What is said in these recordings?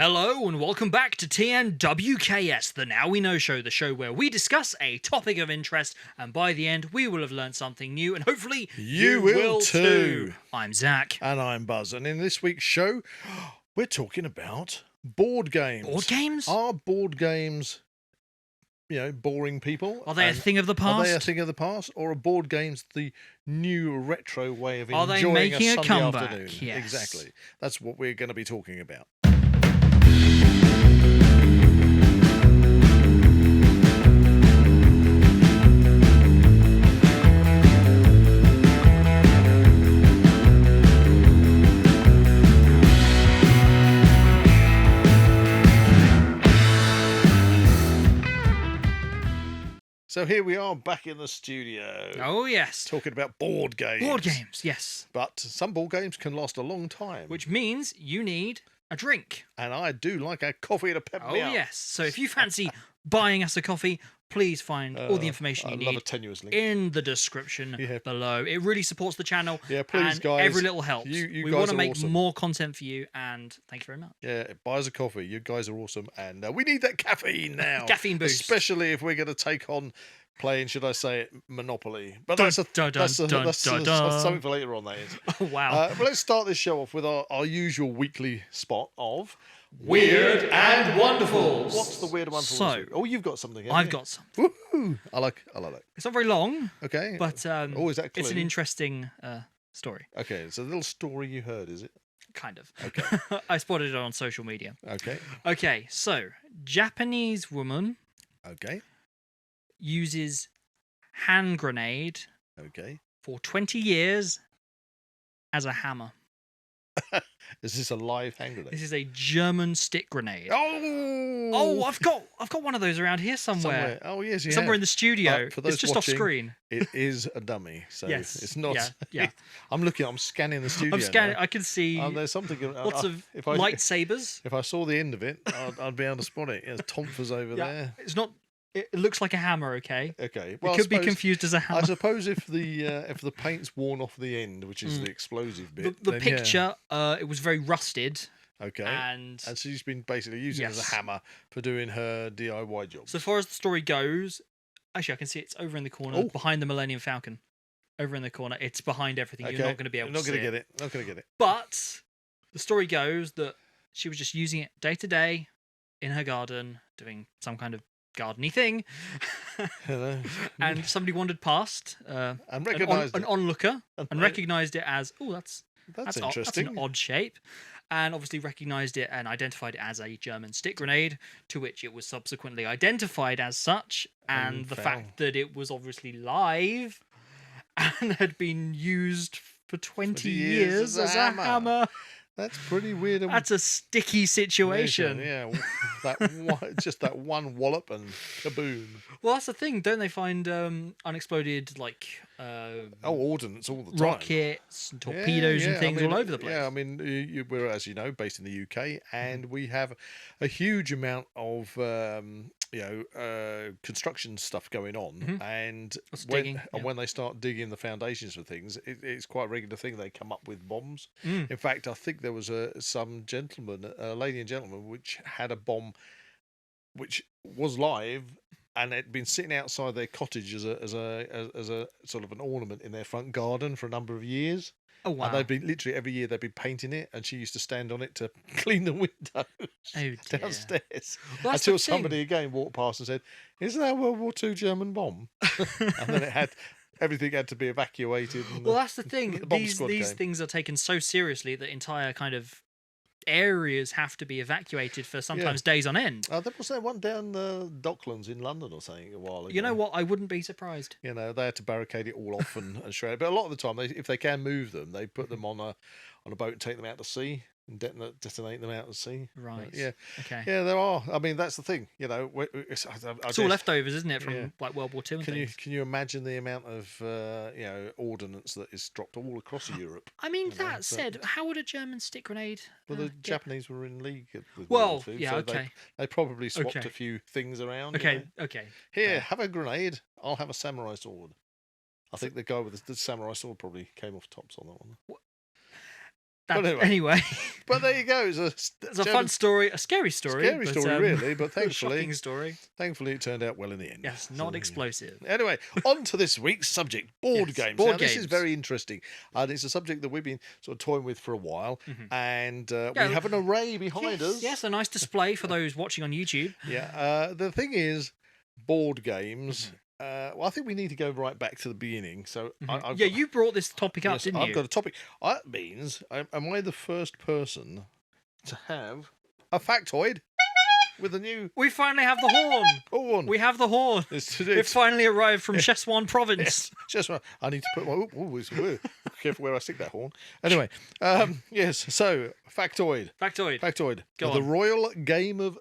Hello and welcome back to TNWKS, the Now We Know show, the show where we discuss a topic of interest, and by the end we will have learned something new, and hopefully you will too. I'm Zak. And I'm Buzz, and in this week's show, we're talking about board games. Board games? Are board games, boring people? Are they a thing of the past? Are they a thing of the past, or are board games the new retro way of enjoying they making a a Sunday comeback? afternoon? Yes. Exactly. That's what we're going to be talking about. So here we are back in the studio. Oh, yes. Talking about board games. Board games, yes. But some board games can last a long time. Which means you need a drink. And I do like a coffee to pep me up. Oh, yes. So if you fancy buying us a coffee, please find all the information you need a tenuous link in the description below. It really supports the channel. Yeah, please, and guys. Every little helps. You we guys want to are make awesome. more content for you, and thank you very much. Yeah, buy us a coffee. You guys are awesome, and we need that caffeine now. Caffeine boost. Especially if we're going to take on playing, should I say it, Monopoly. But Dun, that's dun. something for later on, that is. Oh, wow. But let's start this show off with our usual weekly spot of... Weird and Wonderfuls. What's the Weird and Wonderfuls? So, oh, you've got something, haven't I've you? got something. Woohoo! I like that. It's not very long. Okay. But is that a it's an clue? interesting story. Okay, it's a little story you heard, is it? Kind of. Okay. I spotted it on social media. Okay. Okay, so Japanese woman Okay. uses hand grenade Okay. for 20 years as a hammer. Is this a live hand grenade? This is a German stick grenade. Oh! Oh, I've got one of those around here somewhere. Oh, yes, you Somewhere have. in the studio. But for those It's just watching, off screen. It is a dummy, so Yes. it's not. Yeah. I'm scanning the studio. I'm scanning. now. I can see There's something. lots of if I, lightsabers. If I saw the end of it, I'd be able to spot it. There's Tomfers over there. It's not. It looks like a hammer. Okay. Okay. Well, It could be confused as a hammer. I suppose if the paint's worn off the end, which is the explosive bit, The then, picture, it was very rusted. Okay. And so she's been basically using it as a hammer for doing her DIY job. so as far as the story goes, actually I can see it's over in the corner behind the Millennium Falcon. Over in the corner, it's behind everything. Okay. You're not going to be able to see it. Not going to get it. But the story goes that she was just using it day to day in her garden, doing some kind of gardeny thing. And somebody wandered past, and recognised an onlooker, and recognised it as, that's that's interesting. That's an odd shape. And obviously recognised it and identified it as a German stick grenade, to which it was subsequently identified as such. And the fact that it was obviously live and had been used for 20 years as a hammer. That's pretty weird. That's a sticky situation. Yeah, just that one wallop and kaboom. Well, that's the thing. Don't they find unexploded ordnance all the time, rockets and torpedoes and things all over the place? Yeah, I mean, we're, as you know, based in the UK, and we have a huge amount of construction stuff going on, and when they start digging the foundations for things, it's quite a regular thing. They come up with bombs. In fact, I think there was some gentleman, a lady and gentleman, which had a bomb which was live, and had been sitting outside their cottage as a sort of an ornament in their front garden for a number of years. Oh, wow. And they'd been literally every year they'd been painting it, and she used to stand on it to clean the windows downstairs. Well, until somebody again walked past and said, "Isn't that a World War II German bomb?" And then everything had to be evacuated. And well, that's the thing. the bomb These squad came. things are taken so seriously that entire kind of areas have to be evacuated for sometimes days on end. There was that one down the Docklands in London or something a while ago. You know what? I wouldn't be surprised. They had to barricade it all off and shred it. But a lot of the time, if they can move them, they put them on a boat and take them out to sea and detonate them out to sea. Right. Yeah. Okay. Yeah, there are. I mean, that's the thing. It's all leftovers, isn't it, from like World War II and things? Can you imagine the amount of ordnance that is dropped all across Europe? I mean, that said, how would a German stick grenade? Well, the Japanese were in league with Well, World War II, yeah, so okay. They probably swapped a few things around. Okay. Here, have a grenade. I'll have a samurai sword. I think the guy with the samurai sword probably came off tops on that one. Anyway. But there you go. It's a fun story, a scary story. Scary story, really, but thankfully, shocking story. Thankfully, it turned out well in the end. Yes, not explosive. Anyway, on to this week's subject: board games. Board games. This is very interesting, and it's a subject that we've been sort of toying with for a while, and we have an array behind us. Yes, a nice display for those watching on YouTube. Yeah. The thing is, board games. Well, I think we need to go right back to the beginning. So, you brought this topic up, didn't you? I've got a topic. That means, am I the first person to have a factoid with a new? We finally have the horn. Horn. We have the horn. It finally arrived from Cheswan Province. Cheswan. I need to put my. Careful where I stick that horn. Anyway, yes. So, factoid. Go on. The Royal Game of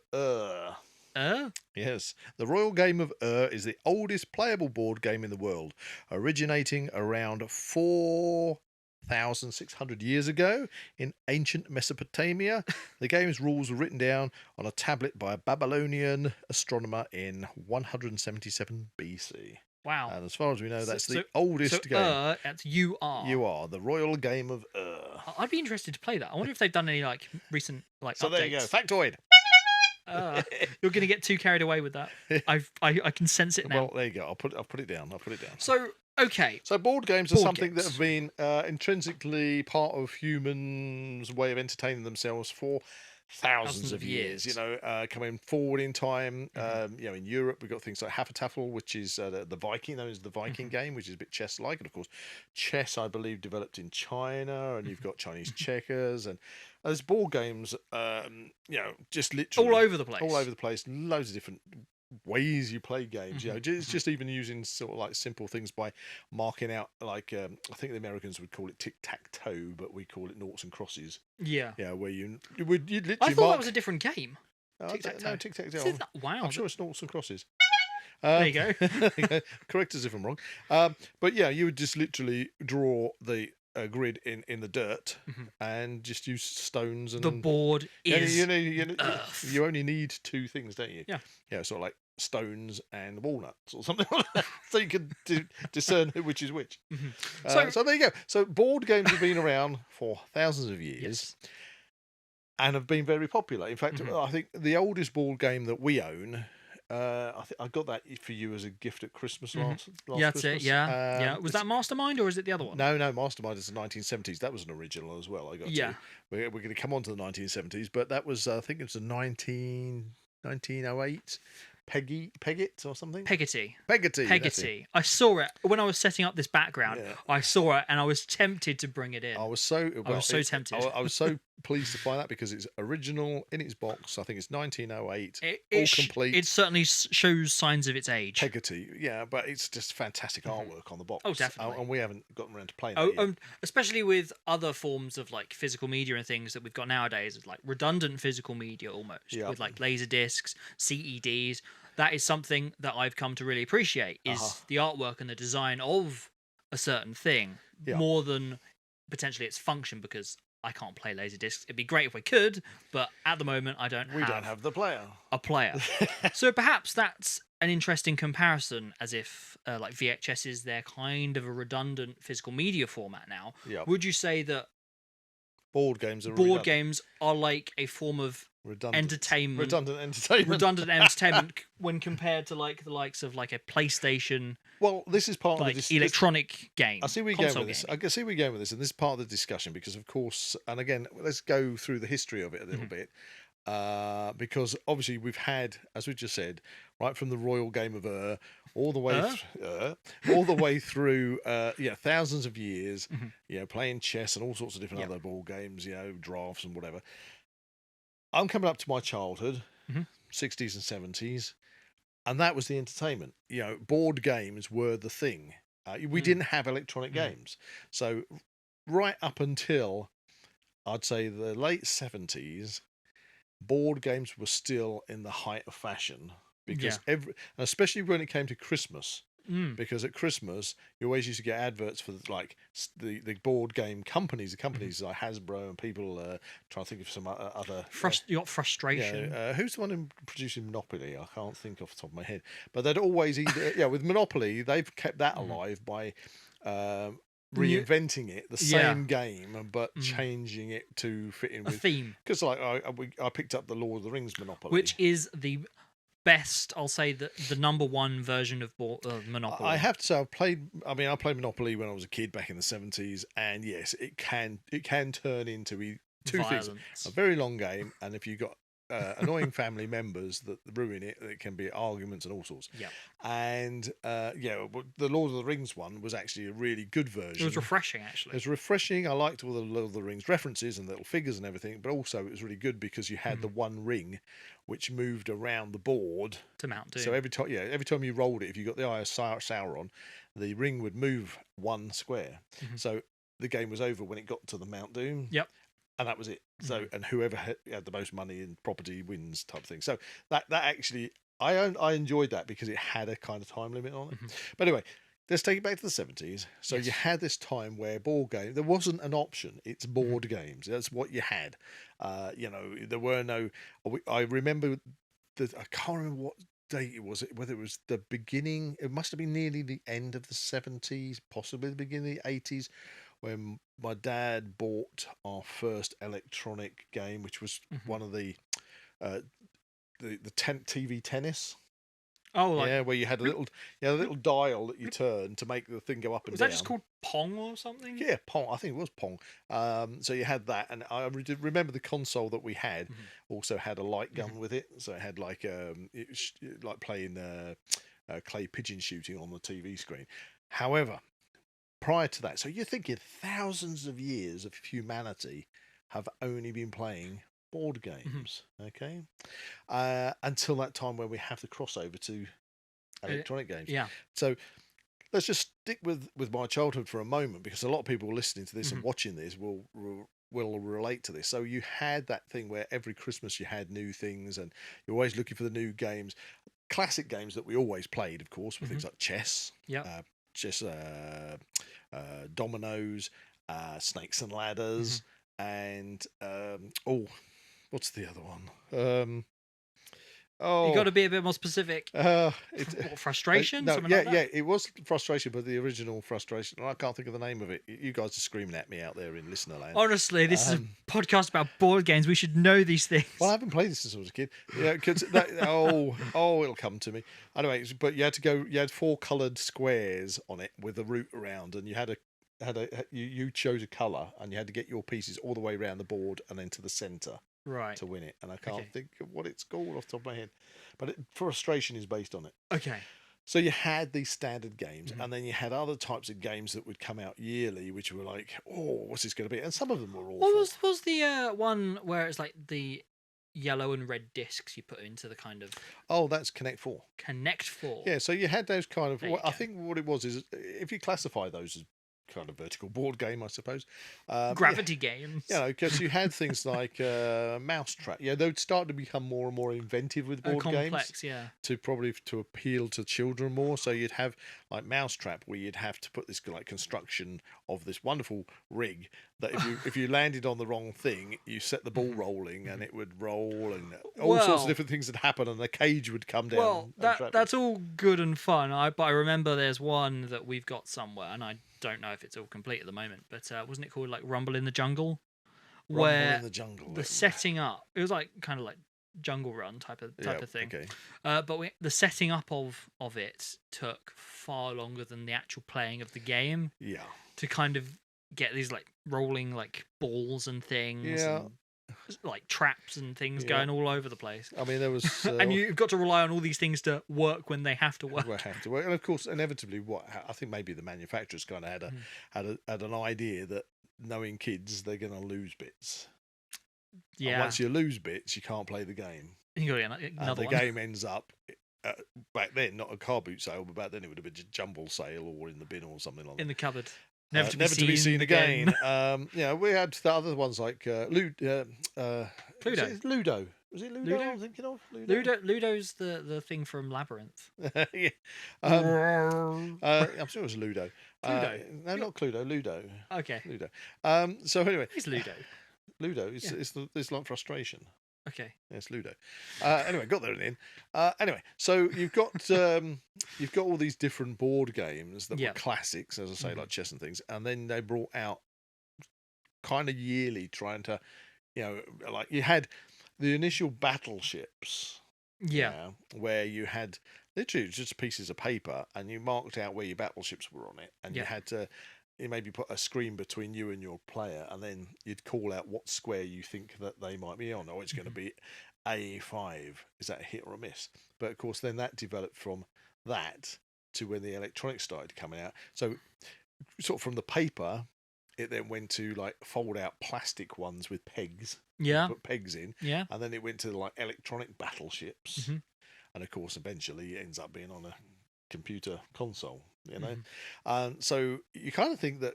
Yes, the Royal Game of is the oldest playable board game in the world, originating around 4,600 years ago in ancient Mesopotamia. The game's rules were written down on a tablet by a Babylonian astronomer in 177 BC. Wow. And as far as we know, that's the oldest game. That's UR. The Royal Game of I'd be interested to play that. I wonder if they've done any recent updates. There you go, factoid. You're going to get too carried away with that. I can sense it now. Well, there you go. I'll put it down. So, okay. So board games are something that have been intrinsically part of humans' way of entertaining themselves for thousands of years. Coming forward in time. In Europe we've got things like Hafataffel, which is the Viking, known as the Viking game, which is a bit chess-like, and of course, chess, I believe, developed in China, and you've got Chinese checkers, and there's board games, just literally all over the place. Loads of different ways you play games. It's just even using sort of like simple things by marking out, like I think the Americans would call it tic-tac-toe, but we call it noughts and crosses. Yeah, where you literally. I thought that was a different game. Tic-tac-toe. No, tic-tac-toe. Wow, I'm sure it's noughts and crosses. There you go. Correct us if I'm wrong. But yeah, you would just literally draw the grid in the dirt and just use stones, and the board is you only need two things, don't you? Yeah, sort of like stones and walnuts or something like that, so you can discern which is which. So there you go. So board games have been around for thousands of years and have been very popular. In fact, I think the oldest board game that we own, I got that for you as a gift at Christmas last that's Christmas. it. Yeah. Was that Mastermind or is it the other one? No, Mastermind is the 1970s. That was an original as well. We're going to come on to the 1970s, but that was, I think it was a 1908 Peggit or something. Peggotty. I saw it when I was setting up this background. I saw it and I was tempted to bring it in. I was so tempted. I was so pleased to find that because it's original in its box. I think it's 1908. All complete. It certainly shows signs of its age. Peggotty, yeah, but it's just fantastic artwork on the box. Oh, definitely. And we haven't gotten around to playing that yet. Especially with other forms of like physical media and things that we've got nowadays, like redundant physical media almost, with like laser discs, CEDs. That is something that I've come to really appreciate, is the artwork and the design of a certain thing more than potentially its function, because I can't play Laserdiscs. It'd be great if we could, but at the moment I don't have the player. A player. So perhaps that's an interesting comparison, as if like VHS they're kind of a redundant physical media format now. Would you say that board games are like a form of redundant entertainment when compared to like the likes of like a PlayStation? Well, this is part like of this electronic game. I see where you're going with this. I can see where you're going with this, and this is part of the discussion because, of course, and again, let's go through the history of it a little bit. Because obviously we've had, as we just said, right from the Royal Game of all the way through thousands of years, playing chess and all sorts of different other board games, drafts and whatever. I'm coming up to my childhood, 60s and 70s, and that was the entertainment. Board games were the thing. We didn't have electronic games. So right up until, I'd say, the late 70s, board games were still in the height of fashion, because especially when it came to Christmas, because at Christmas you always used to get adverts for like the board game companies, like Hasbro, and people trying to think of some other you got Frustration. Who's the one who producing Monopoly? I can't think off the top of my head, but they'd always either with Monopoly they've kept that alive by reinventing it, the same game, but changing it to fit in with a theme. Because like I picked up the Lord of the Rings Monopoly, which is the best. I'll say the #1 version of Monopoly. I have to say, I played Monopoly when I was a kid back in the 70s, and yes, it can turn into two Violence. things: a very long game, and if you got annoying family members that ruin it, it can be arguments and all sorts. Yeah. And the Lord of the Rings one was actually a really good version. It was refreshing, actually. It was refreshing. I liked all the Lord of the Rings references and little figures and everything, but also it was really good because you had the one ring which moved around the board to Mount Doom. So every time you rolled it, if you got the Eye of Sauron, the ring would move one square. So the game was over when it got to the Mount Doom. Yep. And that was it. So and whoever had the most money in property wins, type thing. So that actually I enjoyed that because it had a kind of time limit on it. But anyway, let's take it back to the 70s. So you had this time where board game, there wasn't an option. It's board games. That's what you had. There were no. I remember I can't remember what date it was. Whether it was the beginning, it must have been nearly the end of the 70s, possibly the beginning of the 80s, when my dad bought our first electronic game, which was one of the TV tennis. Oh, where you had a little dial that you turned to make the thing go up and down. Was that just called Pong or something? Yeah, Pong. I think it was Pong. So you had that, and I remember the console that we had also had a light gun with it. So it had like playing clay pigeon shooting on the TV screen. However, prior to that, so you're thinking thousands of years of humanity have only been playing board games, okay? Until that time where we have the crossover to electronic games. Yeah. So let's just stick with my childhood for a moment, because a lot of people listening to this and watching this will relate to this. So you had that thing where every Christmas you had new things, and you're always looking for the new games. Classic games that we always played, of course, were things like chess. Yeah. Chess, dominoes, snakes and ladders, and what's the other one? You got to be a bit more specific. Frustration? It was Frustration, but the original Frustration. I can't think of the name of it. You guys are screaming at me out there in listener land. Honestly, this is a podcast about board games. We should know these things. Well, I haven't played this since I was a kid. Yeah, because it'll come to me. Anyway, but you had 4 coloured squares on it with a route around, and you chose a colour, and you had to get your pieces all the way around the board and then to the centre. Right. To win it, and I can't think of what it's called off the top of my head, but Frustration is based on it. Okay. So you had these standard games, and then you had other types of games that would come out yearly, which were like, oh, what's this going to be? And some of them were awful. What was the one where it's like the yellow and red discs you put into the kind of... Oh, that's Connect 4. Connect 4. Yeah, so you had those kind of... I think what it was is, if you classify those as kind of vertical board game, I suppose. Gravity games. Because you had things like Mousetrap. Yeah, they'd start to become more and more inventive with board complex, games. To appeal to children more. So you'd have like Mousetrap, where you'd have to put this like construction of this wonderful rig that if you landed on the wrong thing, you set the ball rolling and it would roll, and all sorts of different things would happen, and the cage would come down. Well, that's all good and fun. But I remember there's one that we've got somewhere, and I don't know if it's all complete at the moment, but wasn't it called like Rumble in the Jungle? The setting up, it was like kind of like Jungle Run type of thing. Okay. But the setting up of it took far longer than the actual playing of the game. Yeah. To kind of get these like rolling like balls and things. Yeah. And, like traps and things going all over the place. I mean, there was, and you've got to rely on all these things to work when they have to work. And of course, inevitably, I think maybe the manufacturers kind of had an idea that knowing kids, they're going to lose bits. Yeah. And once you lose bits, you can't play the game. You got to get another one. The game ends up. Back then, not a car boot sale, but back then it would have been a jumble sale or in the bin or something like that. In the cupboard. Never to be seen again. We had the other ones like Ludo. Ludo. Was it Ludo? I'm thinking of Ludo's the thing from Labyrinth. Yeah. I'm sure it was Ludo. Cluedo. No, not Cluedo. Ludo. Okay. Ludo. So anyway, it's Ludo. Ludo is like Frustration. Okay. Yeah, it's Ludo. Anyway, got there in the end. Anyway, so you've got all these different board games that were classics, as I say, like chess and things, and then they brought out kind of yearly, trying to, like you had the initial battleships, where you had literally just pieces of paper, and you marked out where your battleships were on it, and you had to. You maybe put a screen between you and your player, and then you'd call out what square you think that they might be on. Oh, it's going to be A5. Is that a hit or a miss? But of course, then that developed from that to when the electronics started coming out. So, sort of from the paper, it then went to like fold out plastic ones with pegs. Yeah. Put pegs in. Yeah. And then it went to like electronic battleships. And of course, eventually it ends up being on a computer console, and so you kind of think that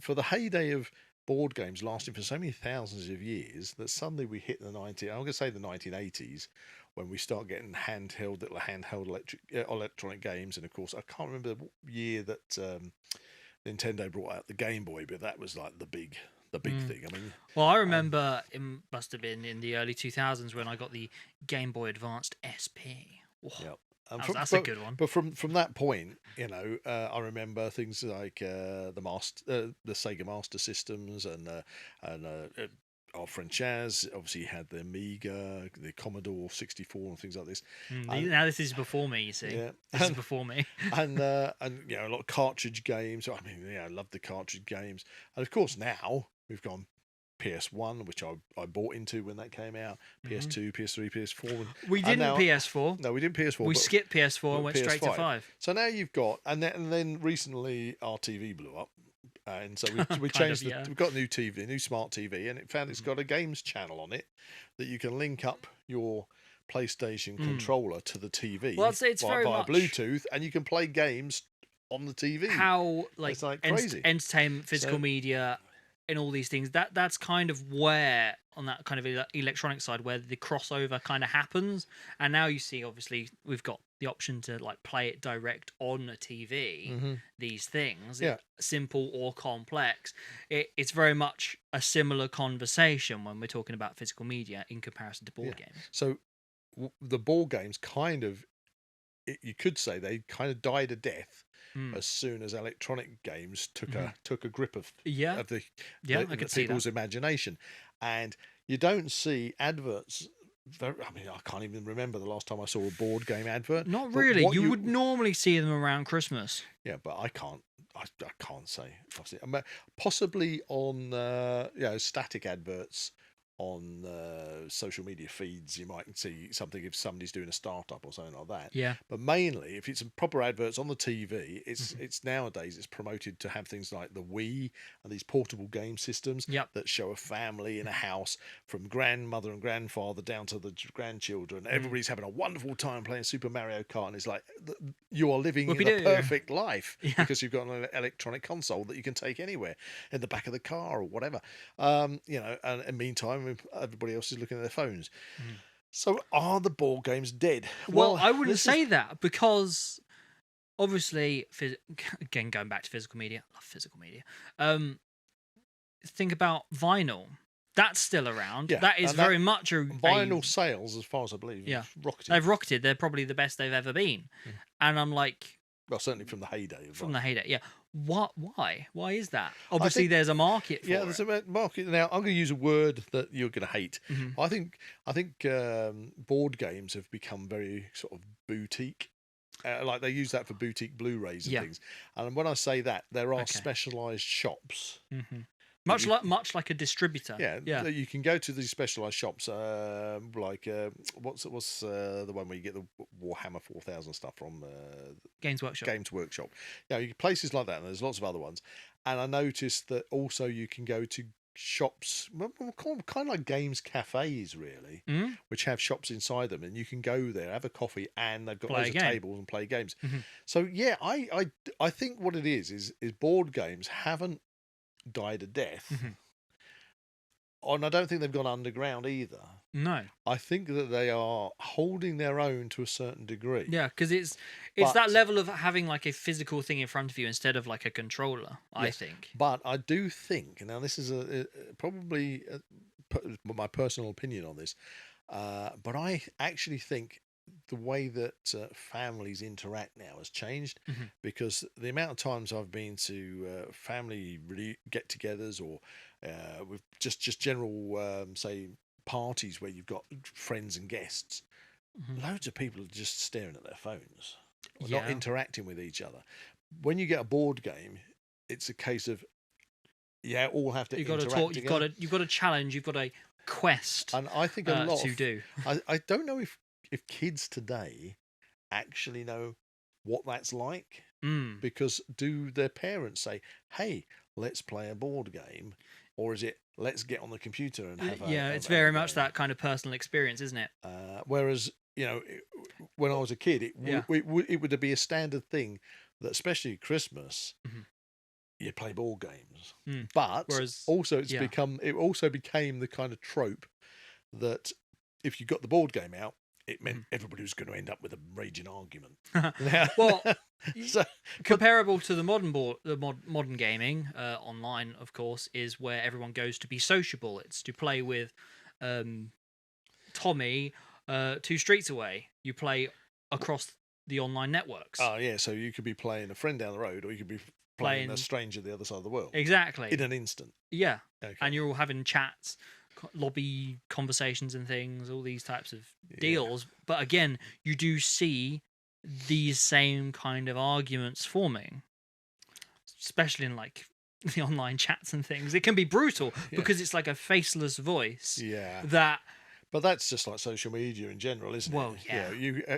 for the heyday of board games lasting for so many thousands of years, that suddenly we hit the 1980s when we start getting handheld electronic games. And of course, I can't remember the year that Nintendo brought out the Game Boy, but that was like the big thing. I mean, well, I remember it must have been in the early 2000s when I got the Game Boy Advanced SP. Oh, yep. That's a good one. But from that point, I remember things like the Sega Master Systems and our friend Chaz obviously had the Amiga, the Commodore 64, and things like this. Now this is before me, you see. Yeah, this is before me. and a lot of cartridge games. I mean, I love the cartridge games, and of course now we've gone PS1, which I bought into when that came out, PS2, PS3, PS4. We didn't PS4. No, we didn't PS4. We skipped PS4 and went straight to 5. So now you've got, and then recently our TV blew up, and so we changed. We've got a new TV, new smart TV, and it found it's got a games channel on it that you can link up your PlayStation controller to the TV. Well, it's via Bluetooth, and you can play games on the TV. How it's like crazy. Entertainment, physical media, and all these things, that's kind of where, on that kind of electronic side, where the crossover kind of happens. And now you see, obviously, we've got the option to like play it direct on a TV. These things, simple or complex, it's very much a similar conversation when we're talking about physical media in comparison to board games. So the board games kind of, you could say they kind of died a death as soon as electronic games took a grip of people's imagination. And you don't see adverts. I can't even remember the last time I saw a board game advert. Not really. You would normally see them around Christmas. Yeah, but I can't say. Possibly on static adverts on social media feeds. You might see something if somebody's doing a startup or something like that. Yeah. But mainly, if it's proper adverts on the TV, it's nowadays it's promoted to have things like the Wii and these portable game systems that show a family in a house from grandmother and grandfather down to the grandchildren. Everybody's having a wonderful time playing Super Mario Kart, and it's like you are living in a perfect life because you've got an electronic console that you can take anywhere in the back of the car or whatever. And meantime, everybody else is looking at their phones. So are the board games dead? Well, I wouldn't say that, because obviously, again, going back to physical media, I love physical media. Think about vinyl. That's still around. Yeah, that is very much a vinyl sales, as far as I believe, rocketed. They've rocketed. They're probably the best they've ever been. And I'm like, well, certainly from the heyday. The heyday, yeah. What? Why? Why is that? Obviously, there's a market for it. Yeah, there's a market. Now, I'm going to use a word that you're going to hate. I think board games have become very sort of boutique. Like they use that for boutique Blu-rays and things. And when I say that, there are specialised shops. Much like a distributor. Yeah. You can go to these specialised shops, like what's the one where you get the Warhammer 4000 stuff from? Games Workshop. Places like that, and there's lots of other ones. And I noticed that also you can go to shops, kind of like games cafes, really, which have shops inside them, and you can go there, have a coffee, and they've got loads of tables and play games. So I think what it is board games haven't died a death, and I don't think they've gone underground either. No, I think that they are holding their own to a certain degree. Yeah, because it's that level of having like a physical thing in front of you instead of like a controller. I think, but I do think now this is probably my personal opinion on this. But I actually think the way that families interact now has changed, because the amount of times I've been to family get-togethers, or with just general say parties where you've got friends and guests, loads of people are just staring at their phones, or not interacting with each other. When you get a board game, it's a case of all have to interact together. You've got a challenge. You've got a quest. And I think a lot to do. I don't know if kids today actually know what that's like, because do their parents say, "Hey, let's play a board game," or is it let's get on the computer and have it's very much that kind of personal experience, isn't it? Whereas when I was a kid, it would be a standard thing that, especially at Christmas, you play board games. But also it also became the kind of trope that if you got the board game out, it meant everybody was going to end up with a raging argument. Well, so, comparable to the modern gaming online, of course, is where everyone goes to be sociable. It's to play with Tommy 2 streets away. You play across the online networks. Oh yeah, so you could be playing a friend down the road, or you could be playing a stranger the other side of the world. Exactly. In an instant. Yeah. Okay. And you're all having chats, lobby conversations and things, all these types of deals. But again, you do see these same kind of arguments forming, especially in like the online chats and things. It can be brutal because it's like a faceless voice. Yeah. But that's just like social media in general, isn't it? Well, yeah.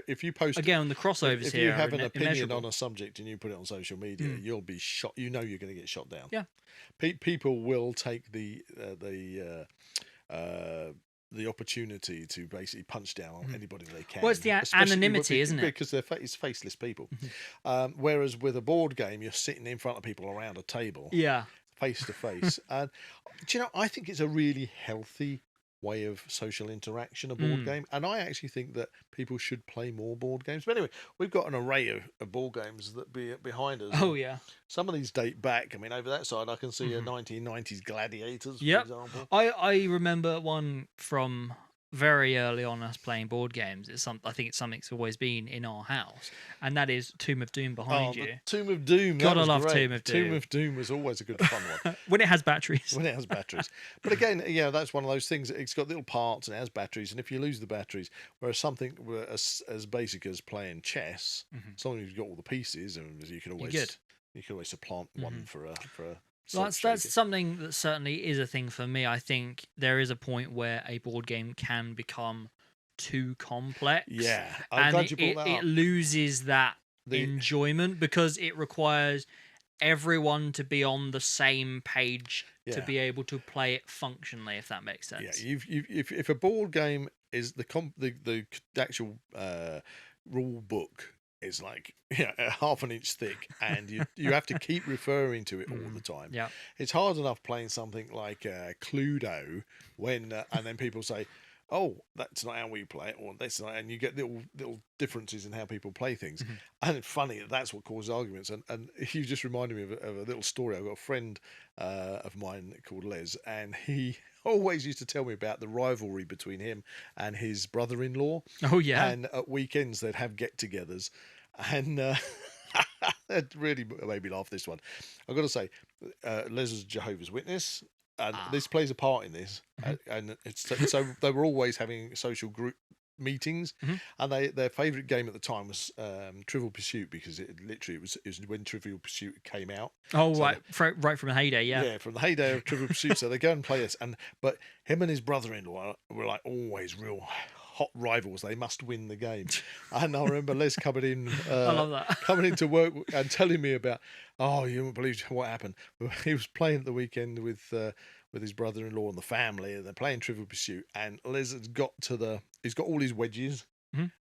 If you post again the crossovers if here, you have an opinion on a subject and you put it on social media, you'll be shot. You know you're going to get shot down. Yeah. People will take the opportunity to basically punch down on anybody they can. Well, it's the anonymity, isn't it? Because it's faceless people. Whereas with a board game, you're sitting in front of people around a table, face to face. And do you know? I think it's a really healthy way of social interaction, a board game, and I actually think that people should play more board games. But anyway, we've got an array of board games that be behind us. Oh yeah, some of these date back. I mean, over that side I can see a 1990s Gladiators, for example. I remember one from very early on us playing board games. I think it's something that's always been in our house, and that is Tomb of Doom behind you. Tomb of Doom. Gotta love Tomb of Doom. Tomb of Doom was always a good fun one. When it has batteries. When it has batteries. But again, that's one of those things. It's got little parts and it has batteries, and if you lose the batteries, whereas something as basic as playing chess, as long as you've got all the pieces, and you can always supplant one for a Well, that's something that certainly is a thing for me. I think there is a point where a board game can become too complex. Yeah, I'm glad you brought that up. It loses that enjoyment because it requires everyone to be on the same page to be able to play it functionally, if that makes sense. Yeah, if a board game is the actual rule book is like half an inch thick, and you have to keep referring to it all the time. Yeah, it's hard enough playing something like Cluedo when and then people say, "Oh, that's not how we play it," or "That's not," and you get little differences in how people play things. And it's funny that's what causes arguments. And you just reminded me of a little story. I've got a friend of mine called Les, and he always used to tell me about the rivalry between him and his brother-in-law. Oh yeah, and at weekends they'd have get-togethers, and it really made me laugh. This one, I've got to say, Les is a Jehovah's Witness. And this plays a part in this, and so they were always having social group meetings, and their favourite game at the time was Trivial Pursuit, because it was when Trivial Pursuit came out. Oh, so right from the heyday, yeah, from the heyday of Trivial Pursuit. So they go and play this, but him and his brother-in-law were like always real hot rivals. They must win the game. And I remember Les coming in, I love that. coming into work and telling me about, you won't believe what happened. He was playing at the weekend with his brother-in-law and the family, and they're playing Trivial Pursuit. And Les has got he's got all his wedges.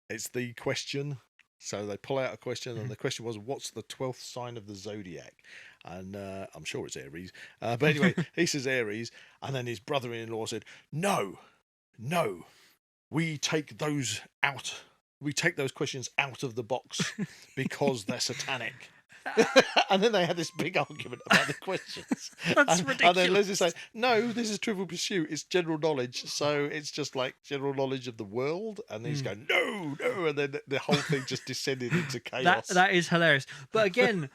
It's the question. So they pull out a question, and the question was, "What's the 12th sign of the zodiac?" And I'm sure it's Aries. But anyway, he says Aries, and then his brother-in-law said, "No. We take those out. We take those questions out of the box because they're satanic." And then they had this big argument about the questions. That's ridiculous. And then Leslie say, no, this is Trivial Pursuit. It's general knowledge. So it's just like general knowledge of the world. And he's going, no. And then the whole thing just descended into chaos. That is hilarious. But again,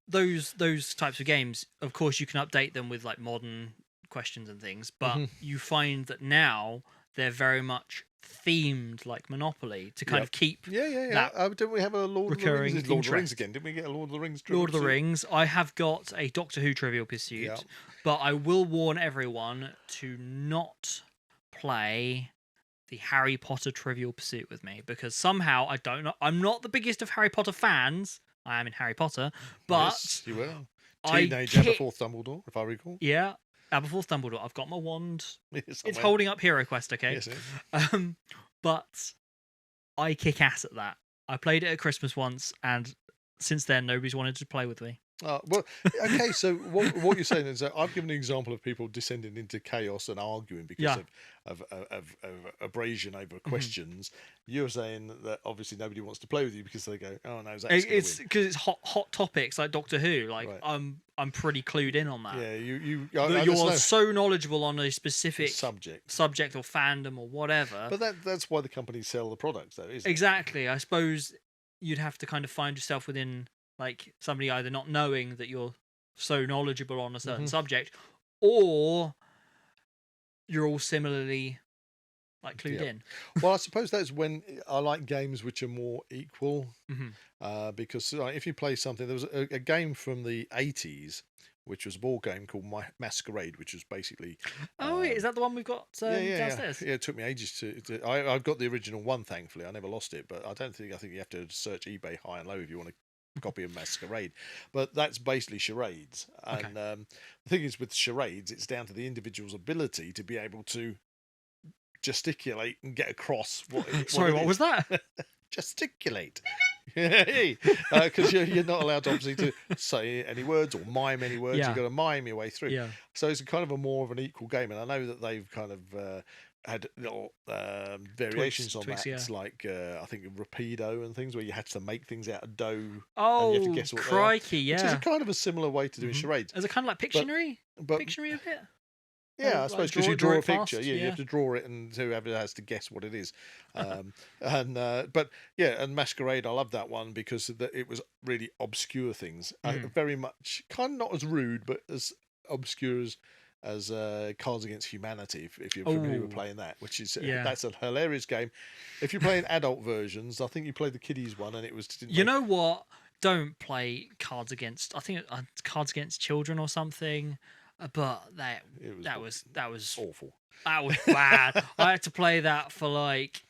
those types of games, of course, you can update them with like modern questions and things. But you find that now they're very much themed like Monopoly to kind of keep didn't we have a Lord of the Rings? Recurring Lord of the Rings again. Didn't we get a Lord of the Rings? Lord of the Rings. I have got a Doctor Who Trivial Pursuit, but I will warn everyone to not play the Harry Potter Trivial Pursuit with me, because somehow I don't know. I'm not the biggest of Harry Potter fans. I am in Harry Potter, but yes, you were teenage Aberforth Dumbledore, if I recall. Yeah, Aberforth Dumbledore. I've got my wand. It's holding up Hero Quest, okay? Yes, but I kick ass at that. I played it at Christmas once, and since then, nobody's wanted to play with me. Well, okay, so what you're saying is that I've given an example of people descending into chaos and arguing because of abrasion over questions. You're saying that obviously nobody wants to play with you because they go, oh no, Zak's it's because it's hot topics like Doctor Who. Like I'm pretty clued in on that. Yeah, you're so knowledgeable on a specific subject or fandom or whatever. But that's why the companies sell the products, though, isn't it? Exactly. I suppose you'd have to kind of find yourself within like somebody either not knowing that you're so knowledgeable on a certain subject, or you're all similarly like clued in. Well, I suppose that's when I like games which are more equal, because if you play something, there was a game from the 80s which was a board game called Masquerade, which was basically is that the one we've got downstairs? Yeah, it took me ages to I've got the original one, thankfully. I never lost it, but I think you have to search eBay high and low if you want to copy of Masquerade. But that's basically charades, and the thing is with charades, it's down to the individual's ability to be able to gesticulate and get across what was that? Gesticulate. Because you're not allowed obviously to say any words or mime any words. You've got to mime your way through. So it's kind of more of an equal game, and I know that they've kind of had little variations on that. It's like I think Rapido and things where you had to make things out of dough. Oh, and you have to guess what crikey! Which is a kind of a similar way to doing charades. Is it kind of like Pictionary? Pictionary a bit. Yeah, I suppose because you draw a picture, you have to draw it, and whoever has to guess what it is. And Masquerade, I love that one because it was really obscure things, very much kind of not as rude, but as obscure as Cards Against Humanity, if you're familiar with playing that, which is that's a hilarious game. If you're playing adult versions, I think you played the kiddies one, and it was. You know what? Don't play Cards Against. I think Cards Against Children or something. But that was awful. That was bad. I had to play that for like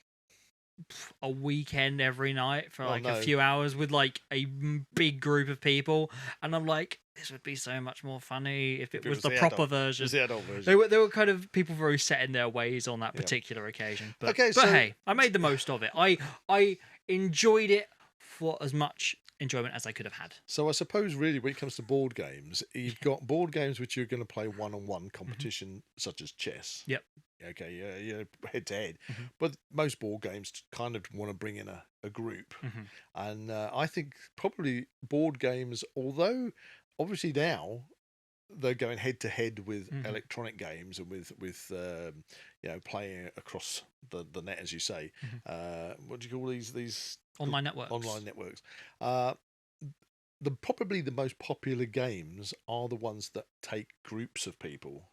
a weekend every night for a few hours with like a big group of people, and I'm like, this would be so much more funny if it was the proper version. It was the adult version. They were kind of people very set in their ways on that particular occasion. But hey, I made the most of it. I enjoyed it for as much enjoyment as I could have had. So I suppose really when it comes to board games, you've got board games which you're going to play one-on-one competition, such as chess. Yep. Okay, head to head. But most board games kind of want to bring in a group. And I think probably board games, although obviously now they're going head to head with electronic games and with playing across the net, as you say. What do you call these online networks? Online networks. Probably the most popular games are the ones that take groups of people.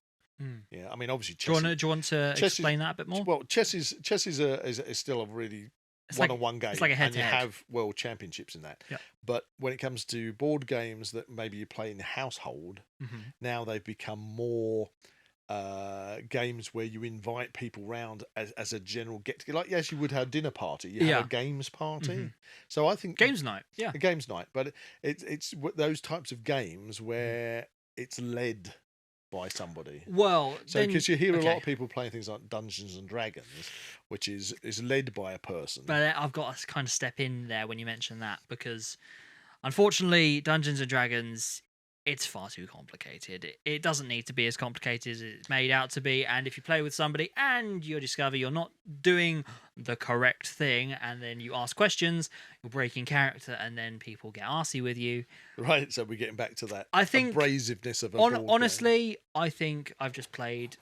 Yeah, I mean, obviously, chess. Do you want to explain that a bit more? Well, chess is still a really one-on-one game. It's like a head-to-head. And you have world championships in that. Yep. But when it comes to board games that maybe you play in the household, now they've become more games where you invite people round as a general get-together. Like, yes, you would have a dinner party. You have a games party. So I think... Games night, a games night. But it's those types of games where it's led by somebody. Well, so because you hear a lot of people playing things like Dungeons and Dragons, which is led by a person. But I've got to kind of step in there when you mention that, because unfortunately Dungeons and Dragons it's far too complicated. It doesn't need to be as complicated as it's made out to be. And if you play with somebody and you discover you're not doing the correct thing, and then you ask questions, you're breaking character, and then people get arsey with you. Right, so we're getting back to that I think abrasiveness of a honestly, I think I've just played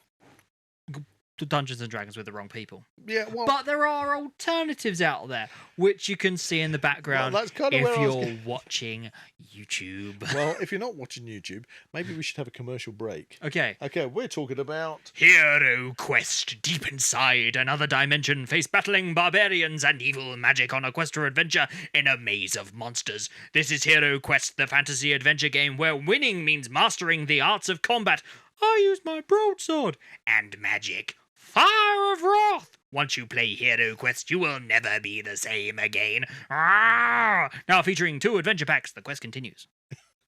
Dungeons and Dragons with the wrong people. Yeah, well, but there are alternatives out there which you can see in the background that's kind of if you're watching YouTube. Well, if you're not watching YouTube, maybe we should have a commercial break. Okay, we're talking about Hero Quest. Deep inside another dimension, face battling barbarians and evil magic on a quest or adventure in a maze of monsters. This is Hero Quest, the fantasy adventure game where winning means mastering the arts of combat. I use my broadsword and magic. Fire of Wrath! Once you play Hero Quest, you will never be the same again. Now featuring 2 adventure packs, the quest continues.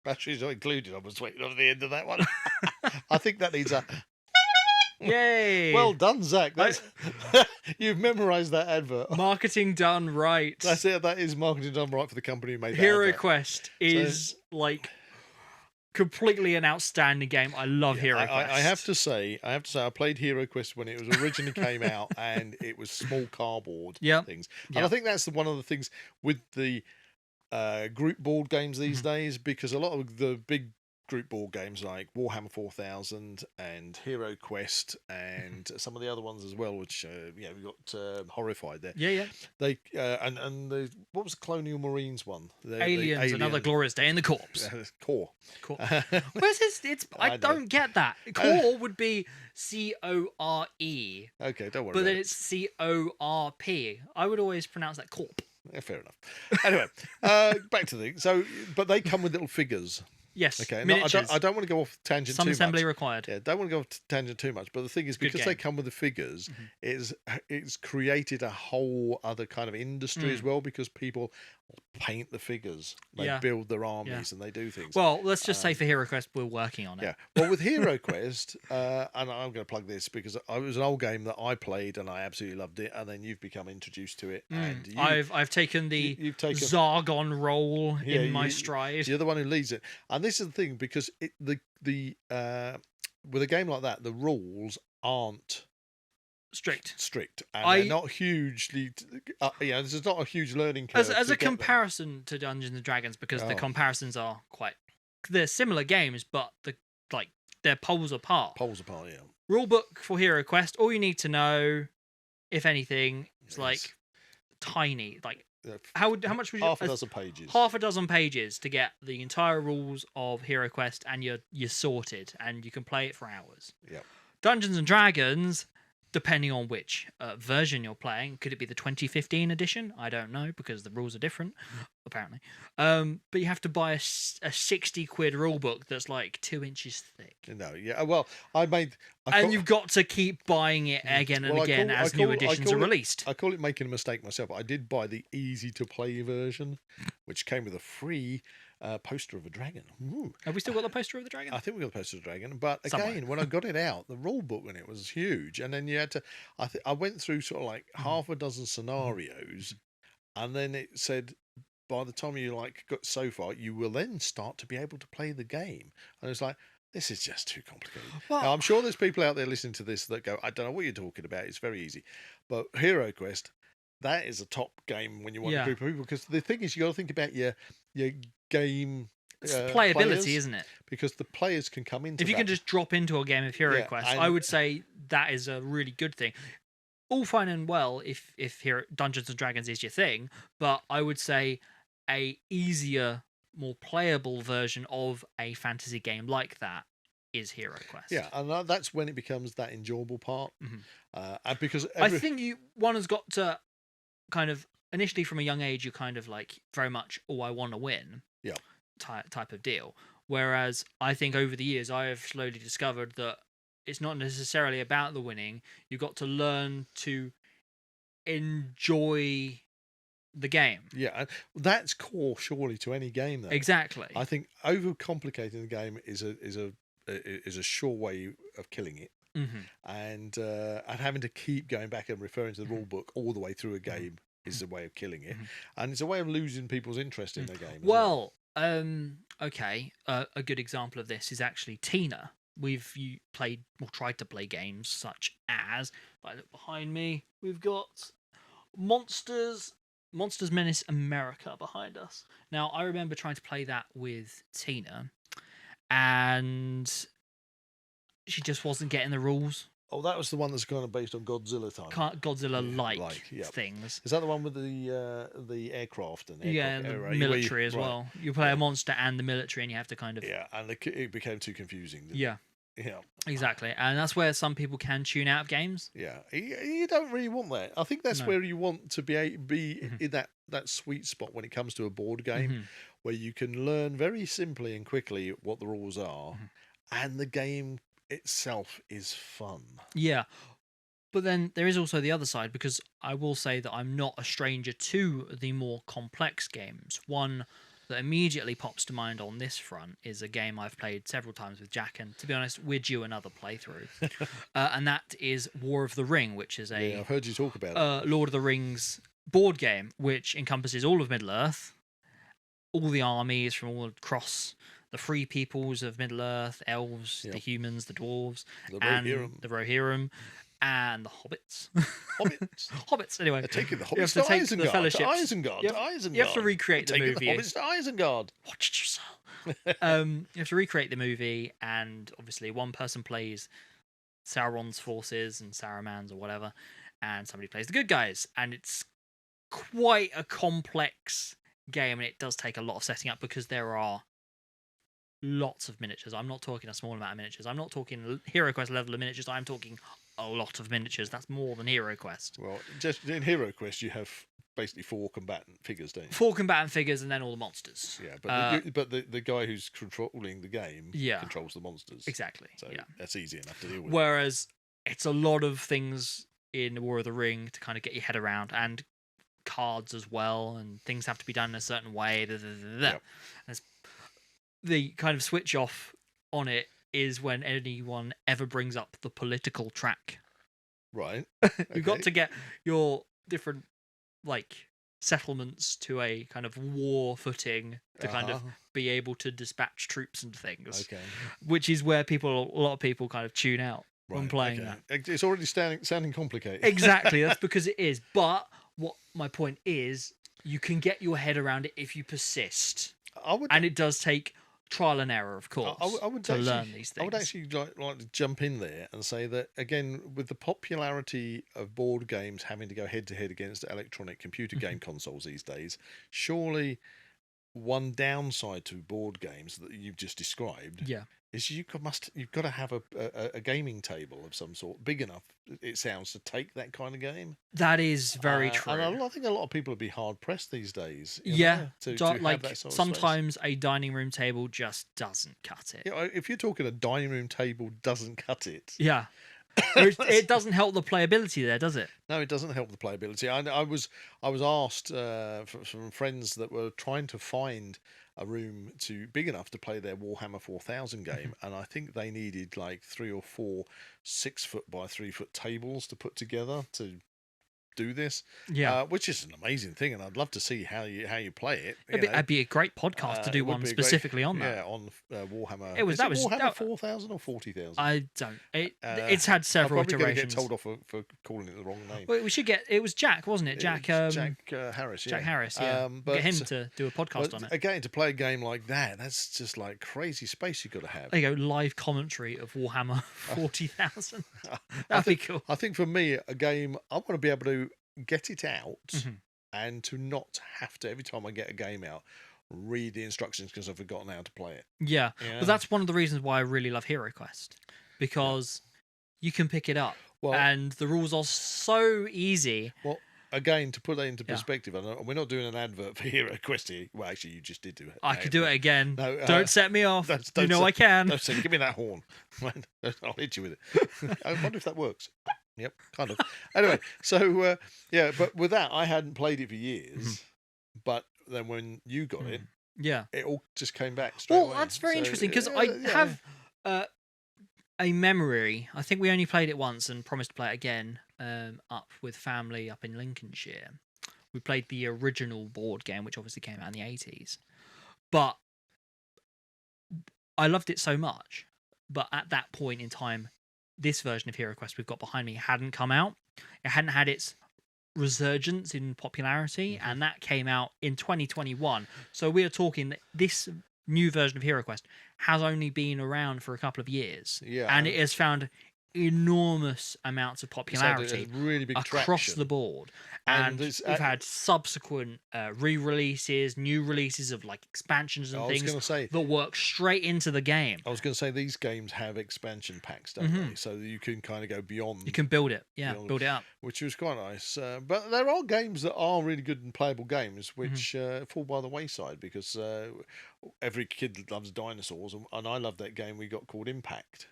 Batteries not included. I was waiting on the end of that one. I think that needs a... Yay! Well done, Zach. You've memorised that advert. Marketing done right. That's it. That is marketing done right for the company who made that Hero advert. Quest is completely an outstanding game. I love Hero Quest. I have to say, I played Hero Quest when it was originally came out, and it was small cardboard things. And I think that's one of the things with the group board games these days, because a lot of the big group board games like Warhammer 4000 and Hero Quest and some of the other ones as well, which we've got Horrified there. They and the what was the Colonial Marines one? Aliens, Another Glorious Day in the Corps. Core. Where's this? I don't get that. Core would be CORE. Okay, don't worry. But then it's CORP. I would always pronounce that Corp. Yeah, fair enough. Anyway, back to the thing. So, but they come with little figures. Yes. Okay. No, I don't want to go off tangent too much. Some assembly required. Yeah, don't want to go off tangent too much. But the thing is, because they come with the figures, it's created a whole other kind of industry as well, because people paint the figures, they build their armies, and they do things. Well, let's just say for Hero Quest, we're working on it. Yeah. Well, with Hero Quest, and I'm going to plug this because it was an old game that I played and I absolutely loved it, and then you've become introduced to it. And I've taken the Zargon role in my stride. You're the one who leads it, and this is the thing, because with a game like that, the rules aren't strict, and they're not hugely this is not a huge learning curve as a comparison to Dungeons and Dragons, because the comparisons are they're similar games, but they're poles apart. Rulebook for Hero Quest, all you need to know, if anything, is tiny, how much would you... half a dozen pages. Half a dozen pages to get the entire rules of Hero Quest, and you're sorted, and you can play it for hours. Yep. Dungeons and Dragons, depending on which version you're playing, could it be the 2015 edition? I don't know, because the rules are different, apparently. But you have to buy a 60 quid rulebook that's 2 inches thick. No, yeah. Well, you've got to keep buying it again and again as new editions are released. I call it making a mistake myself. I did buy the easy-to-play version, which came with a free poster of a dragon. Ooh. Have we still got the poster of the dragon? I think we got the poster of the dragon. But again, when I got it out, the rule book in it was huge. And then you had to... I went through sort of half a dozen scenarios, and then it said, by the time you got so far, you will then start to be able to play the game. And it's this is just too complicated. Well, now, I'm sure there's people out there listening to this that go, I don't know what you're talking about. It's very easy. But Hero Quest, that is a top game when you want a group of people. Because the thing is, you got to think about your game... It's playability, players, isn't it? Because the players can come into If you can just drop into a game of Hero Quest, I would say that is a really good thing. All fine and well if Dungeons and Dragons is your thing, but I would say a easier, more playable version of a fantasy game like that is Hero Quest. Yeah, and that's when it becomes that enjoyable part. And because I think one has got to kind of, initially from a young age, you're kind of very much, I want to win. Yeah. Type of deal. Whereas I think over the years I have slowly discovered that it's not necessarily about the winning. You've got to learn to enjoy the game. Yeah, and that's core surely to any game though. Exactly. I think overcomplicating the game is a sure way of killing it. And having to keep going back and referring to the rule book all the way through a game is a way of killing it. And it's a way of losing people's interest in the game. Well, Okay. A good example of this is actually Tina. You played or tried to play games such as, if I look behind me, we've got Monsters Menace America behind us. Now, I remember trying to play that with Tina, and she just wasn't getting the rules. Oh, that was the one that's kind of based on Godzilla time. Godzilla-like things. Is that the one with the aircraft and the military as well? You play a monster and the military, and you have to kind of and it became too confusing. Yeah, exactly, and that's where some people can tune out of games. Yeah, you don't really want that. I think that's where you want to be in that sweet spot when it comes to a board game, where you can learn very simply and quickly what the rules are, and the game itself is fun. Yeah, but then there is also the other side, because I will say that I'm not a stranger to the more complex games. One that immediately pops to mind on this front is a game I've played several times with Jack, and to be honest, we're due another playthrough. And that is War of the Ring, which is I've heard you talk about it. Lord of the Rings board game, which encompasses all of Middle-earth, all the armies from all across the free peoples of Middle-earth, elves, the humans, the dwarves, the Rohirrim, and the hobbits. Hobbits, anyway. They're taking the hobbits to Isengard. You have to recreate the movie. The hobbits to Isengard. What did you say? You have to recreate the movie, and obviously one person plays Sauron's forces and Saruman's or whatever, and somebody plays the good guys, and it's quite a complex game, and it does take a lot of setting up, because there are lots of miniatures. I'm not talking a small amount of miniatures. I'm not talking Hero Quest level of miniatures. I'm talking a lot of miniatures. That's more than Hero Quest. Well, just in Hero Quest, you have basically 4 combatant figures, don't you? 4 combatant figures, and then all the monsters. Yeah, but the guy who's controlling the game controls the monsters. Exactly. So that's easy enough to deal with. Whereas it's a lot of things in War of the Ring to kind of get your head around, and cards as well, and things have to be done in a certain way. The kind of switch off on it is when anyone ever brings up the political track. Right. You've got to get your different settlements to a kind of war footing to kind of be able to dispatch troops and things. Okay. Which is where a lot of people kind of tune out when playing that. It's already sounding complicated. Exactly. That's because it is. But what my point is, you can get your head around it if you persist. And it does take trial and error, of course, to learn these things. I would actually like to jump in there and say that, again, with the popularity of board games having to go head-to-head against electronic computer game consoles these days, surely one downside to board games that you've just described is you've got to have a gaming table of some sort, big enough, it sounds, to take that kind of game. That is very true. And I think a lot of people would be hard pressed these days. To like have that sort of sometimes a dining room table just doesn't cut it. If you're talking a dining room table doesn't cut it. Yeah. It doesn't help the playability there, does it? No, it doesn't help the playability. I was asked from friends that were trying to find a room big enough to play their Warhammer 4000 game, and I think they needed like 3 or 4 6-foot by 3-foot tables to put together to do this, which is an amazing thing, and I'd love to see how you play it. It'd be a great podcast to do one specifically on that. Yeah, on Warhammer. That was Warhammer 4000 or 40,000. I don't. It's had several iterations. I'm probably going to get told off for calling it the wrong name. Well, we should get. It was Jack, wasn't it? Jack Harris. Yeah. Jack Harris. Yeah. Get him to do a podcast on it. Again, to play a game like that's just like crazy space you've got to have. There you go. Live commentary of Warhammer 40,000. That'd be cool. I think for me, a game I want to be able to get it out and to not have to, every time I get a game out, read the instructions because I've forgotten how to play it. Yeah. Well, that's one of the reasons why I really love Hero Quest, because you can pick it up and the rules are so easy. Well, again, to put that into perspective, and we're not doing an advert for Hero Quest here. Well, actually, you just did do it. I could do it again. No, don't set me off. I can. Don't say, give me that horn. I'll hit you with it. I wonder if that works. Yep, kind of. Anyway, so but with that, I hadn't played it for years. But then when you got it, it all just came back straight away. Well, that's very interesting, because I have a memory. I think we only played it once and promised to play it again up with family up in Lincolnshire. We played the original board game, which obviously came out in the 80s. But I loved it so much, but at that point in time, this version of Hero Quest we've got behind me hadn't come out. It hadn't had its resurgence in popularity, and that came out in 2021. So we are talking that this new version of Hero Quest has only been around for a couple of years, and it has found enormous amounts of popularity really big across traction. the board. And we've had subsequent re-releases, new releases of like expansions and things that work straight into the game. I was going to say these games have expansion packs, don't they? So you can kind of go beyond. You can build it, build it up, which was quite nice. But there are games that are really good and playable games which fall by the wayside because every kid loves dinosaurs, and I love that game we got called Impact,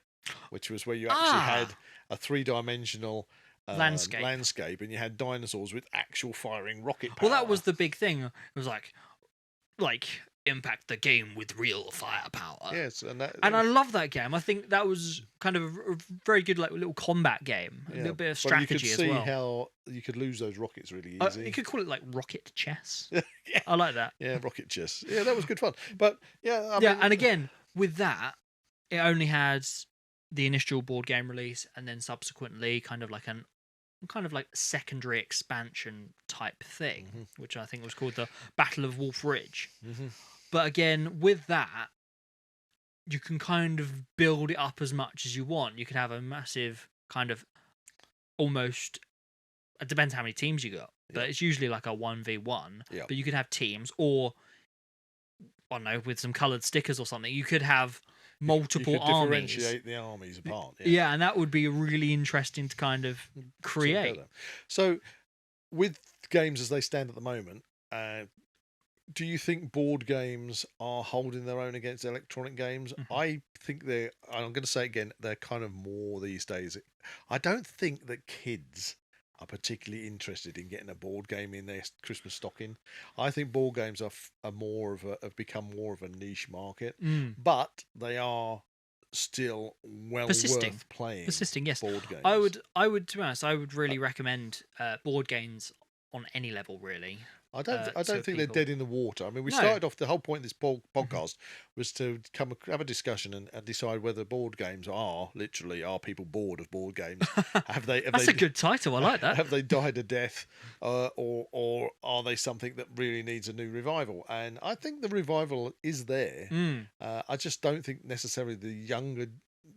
which was where you actually had a 3-dimensional landscape, and you had dinosaurs with actual firing rocket power. Well, that was the big thing. It was like Impact, the game with real firepower. Yes, and I love that game. I think that was kind of a very good like little combat game, a little bit of strategy as well. You could see how you could lose those rockets really easy. You could call it like rocket chess. I like that. Yeah, rocket chess. Yeah, that was good fun. But I mean, and again with that, it only had the initial board game release, and then subsequently kind of like secondary expansion type thing, which I think was called the Battle of Wolf Ridge. But again, with that, you can kind of build it up as much as you want. You could have a massive kind of almost. It depends how many teams you got, but it's usually like a 1v1. But you could have teams, or I don't know, with some coloured stickers or something. You could have multiple you could armies. Differentiate the armies apart. Yeah, and that would be really interesting to kind of create. So, with games as they stand at the moment, do you think board games are holding their own against electronic games? I think they're. I'm going to say again, they're kind of more these days. I don't think that kids are particularly interested in getting a board game in their Christmas stocking. I think board games are more of have become more of a niche market, but they are still worth playing. Persisting, yes. Board games. I would, to be honest, I would really recommend board games on any level, really. I don't think they're dead in the water. I mean, we started off, the whole point of this podcast was to have a discussion and decide whether board games are people bored of board games? That's a good title. I like that. Have they died a death, or are they something that really needs a new revival? And I think the revival is there. I just don't think necessarily the younger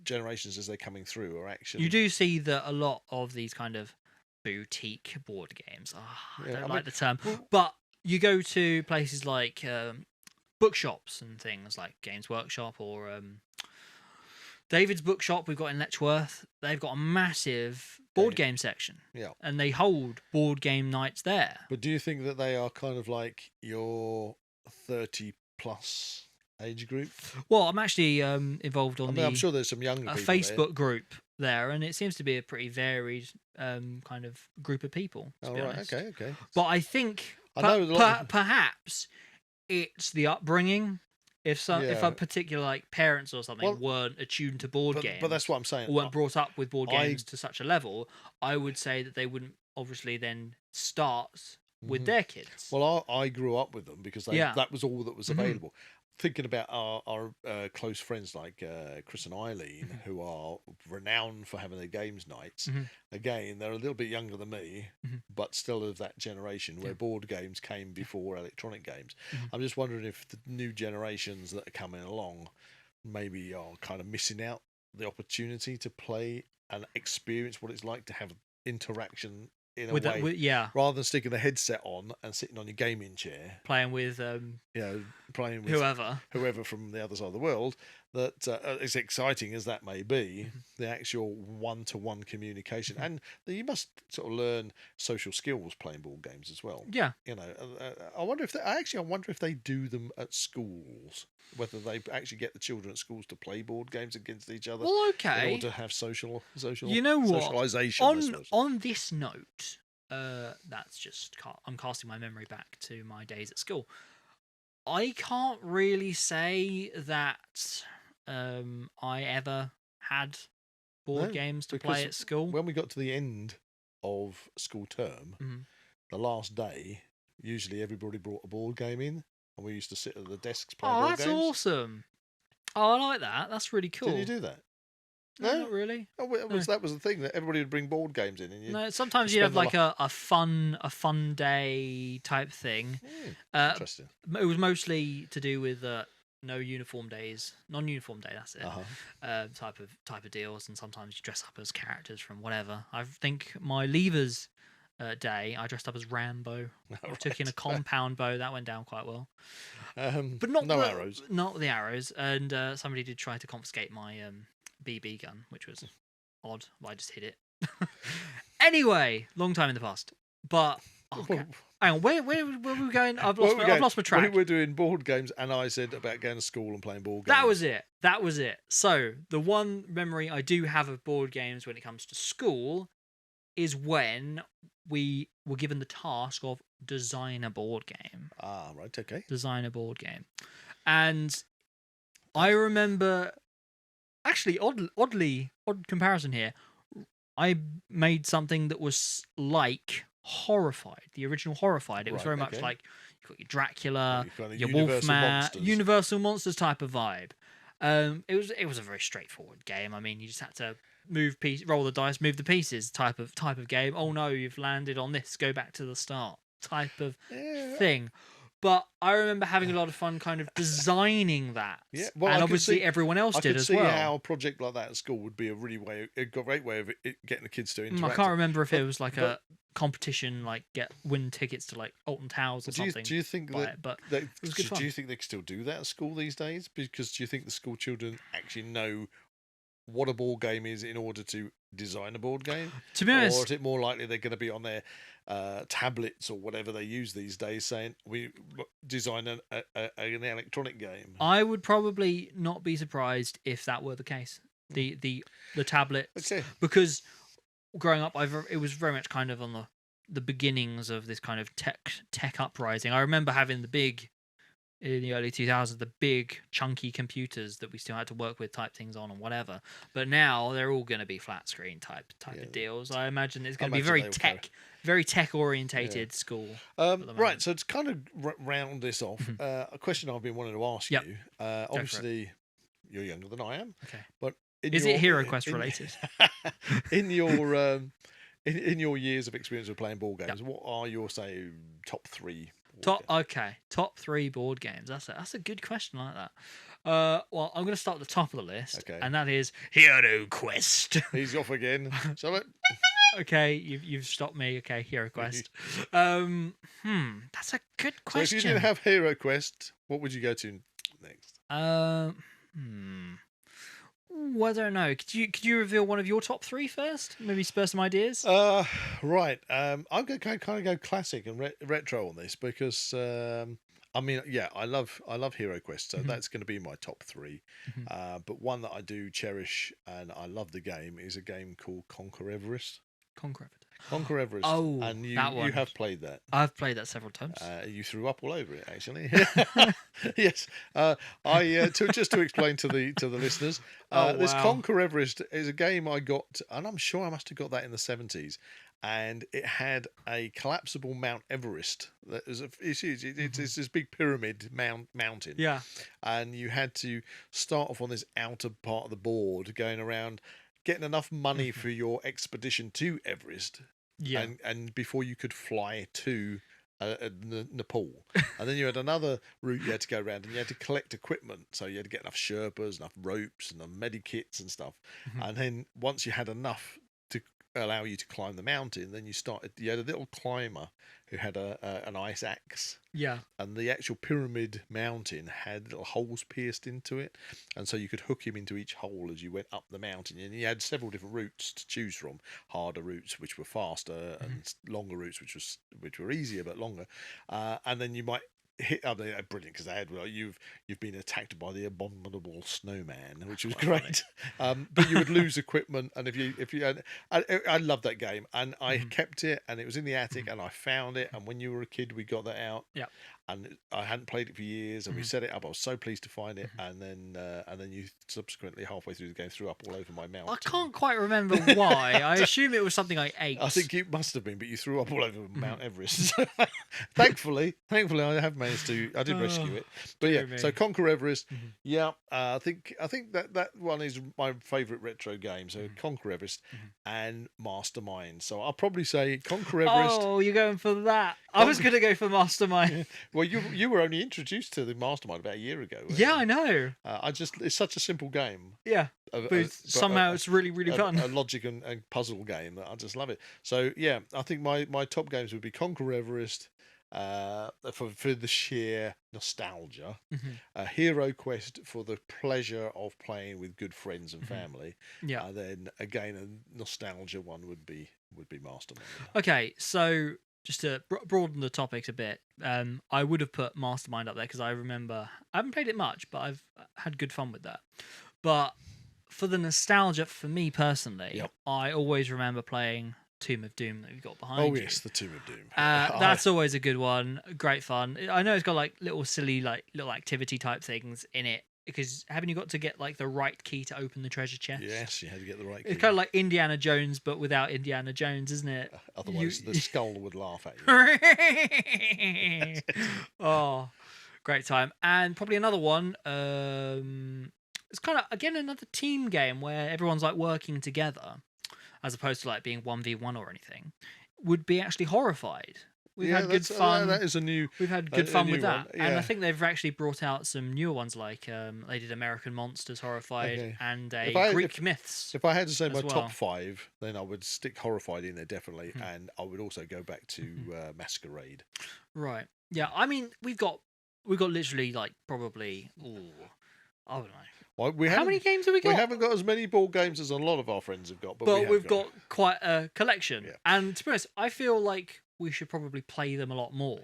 generations as they're coming through are actually. You do see that a lot of these kind of boutique board games. I don't like the term, but you go to places like bookshops and things like Games Workshop or David's Bookshop we've got in Letchworth. They've got a massive board game section, and they hold board game nights there. But do you think that they are kind of like your 30 plus age group? Well, I'm actually involved on I'm sure there's some younger people Facebook group there, and it seems to be a pretty varied kind of group of people. Okay. But I think perhaps it's the upbringing. If a particular like parents or something weren't attuned to board games, but that's what I'm saying, or weren't brought up with board games to such a level, I would say that they wouldn't obviously then start with their kids. Well, I grew up with them because that was all that was available. Thinking about our close friends like Chris and Eileen, who are renowned for having their games nights. Again, they're a little bit younger than me, but still of that generation where board games came before electronic games. I'm just wondering if the new generations that are coming along maybe are kind of missing out the opportunity to play and experience what it's like to have interaction in a way, rather than sticking the headset on and sitting on your gaming chair, playing with whoever from the other side of the world. That as exciting as that may be, the actual one-to-one communication, and you must sort of learn social skills playing board games as well. Yeah, I wonder if they do them at schools. Whether they actually get the children at schools to play board games against each other, in order to have social. You know what? Socialization. On this note, that's just I'm casting my memory back to my days at school. I can't really say that I ever had board games to play at school. When we got to the end of school term, the last day, usually everybody brought a board game in. And we used to sit at the desks playing board games. Oh, that's awesome. Oh, I like that. That's really cool. Did you do that? No, not really. Oh, that was the thing, that everybody would bring board games in. And no, sometimes you'd have like a fun day type thing. Interesting. It was mostly to do with no uniform days, non-uniform day. That's it. Type of deals, and sometimes you dress up as characters from whatever. I think my Levers day, I dressed up as Rambo. I took in a compound bow. That went down quite well. But not no arrows. Not the arrows. And somebody did try to confiscate my BB gun, which was odd. I just hid it. Anyway, long time in the past. But okay. Hang on, where were we going? I've lost my track. We were doing board games, and I said about going to school and playing board games. That was it. So the one memory I do have of board games when it comes to school is when we were given the task of design a board game. Ah, right, okay. Design a board game. And I remember, actually, odd comparison here, I made something that was like Horrified, the original Horrified. It was very much like you got your Dracula, your Wolfman, Universal Monsters type of vibe. It was a very straightforward game. I mean, you just had to roll the dice, move the pieces type of game. Oh no, you've landed on this, go back to the start type of thing. But I remember having a lot of fun kind of designing that. Yeah, well, and obviously everyone else did as well. I could see how a project like that at school would be a great way of getting the kids to interact. I can't remember if it was like a competition, like win tickets to like Alton Towers or something. Do you think that it was good fun. Do you think they can still do that at school these days? Because do you think the school children actually know what a board game is in order to design a board game? To be honest, or is it more likely they're going to be on their tablets or whatever they use these days saying we design an electronic game? I would probably not be surprised if that were the case. The tablets, because growing up, it was very much kind of on the beginnings of this kind of tech uprising. I remember having in the early 2000s, the big chunky computers that we still had to work with, type things on and whatever. But now they're all going to be flat screen type of deals. I imagine it's going to be very tech orientated school. Right. So to kind of round this off, a question I've been wanting to ask you. Obviously, you're younger than I am. Okay. But is it HeroQuest related? In your in your years of experience with playing board games, what are your top three? Top three board games. That's a good question. I like that. Well, I'm going to start at the top of the list, and that is HeroQuest. He's off again. Shall it? Okay, you've stopped me. Okay, HeroQuest. That's a good question. So if you didn't have HeroQuest, what would you go to next? Well, I don't know. Could you reveal one of your top three first? Maybe spur some ideas. Right. I'm going to kind of go classic and retro on this because I mean, I love HeroQuest, so that's going to be my top three. But one that I do cherish and I love the game is a game called Conquer Everest. Conquer Everest. Oh, and you have played that. I've played that several times. You threw up all over it, actually. Yes. Just to explain to the listeners, this Conquer Everest is a game I got, and I'm sure I must have got that in the 70s. And it had a collapsible Mount Everest. It's huge. It's this big pyramid mountain. Yeah. And you had to start off on this outer part of the board, going around, getting enough money for your expedition to Everest. Yeah. And before you could fly to Nepal. And then you had another route you had to go around, and you had to collect equipment. So you had to get enough Sherpas, enough ropes, and medikits and stuff. And then once you had enough to allow you to climb the mountain, then you had a little climber who had an ice axe. Yeah. And the actual pyramid mountain had little holes pierced into it, and so you could hook him into each hole as you went up the mountain. And you had several different routes to choose from: harder routes, which were faster, and longer routes, which were easier but longer. And then you might hit they're brilliant because they had you've been attacked by the abominable snowman, which was great. But you would lose equipment, and if you I love that game, and I kept it, and it was in the attic, and I found it, and when you were a kid we got that out. Yeah. and I hadn't played it for years, and we set it up. I was so pleased to find it, and then you subsequently halfway through the game threw up all over my mouth. I can't quite remember why. I assume it was something I ate. I think it must have been, but you threw up all over Mount Everest. thankfully, I have managed to. I did rescue it, but yeah. So Conquer Everest. Yeah, I think that one is my favourite retro game. So Conquer Everest and Mastermind. So I'll probably say Conquer Everest. Oh, you're going for that. I was going to go for Mastermind. Well, you were only introduced to the Mastermind about a year ago. Yeah, I know. It's such a simple game. Yeah, but somehow it's really, really fun. A logic and puzzle game that I just love it. So yeah, I think my top games would be Conquer Everest, for the sheer nostalgia, Hero Quest for the pleasure of playing with good friends and family. Yeah, then again a nostalgia one would be Mastermind. Okay, so just to broaden the topics a bit, I would have put Mastermind up there because I remember I haven't played it much, but I've had good fun with that. But for the nostalgia, for me personally, I always remember playing Tomb of Doom that we've got behind you. Oh yes, the Tomb of Doom. That's always a good one. Great fun. I know it's got like little silly little activity type things in it. Because haven't you got to get like the right key to open the treasure chest? Yes, you had to get the right key. It's kind of like Indiana Jones, but without Indiana Jones, isn't it? Otherwise, the skull would laugh at you. Oh, great time. And probably another one. It's kind of, again, another team game where everyone's like working together, as opposed to like being 1v1 or anything, would be actually Horrified. We've had good fun. That is a new. We've had good fun with that, and I think they've actually brought out some newer ones, like they did American Monsters Horrified and Greek Myths. If I had to say my top 5, then I would stick Horrified in there definitely, and I would also go back to Masquerade. Right. Yeah. I mean, we've got literally like probably. I don't know. Well, how many games have we got? We haven't got as many board games as a lot of our friends have got, but we've got quite a collection. Yeah. And to be honest, I feel like we should probably play them a lot more.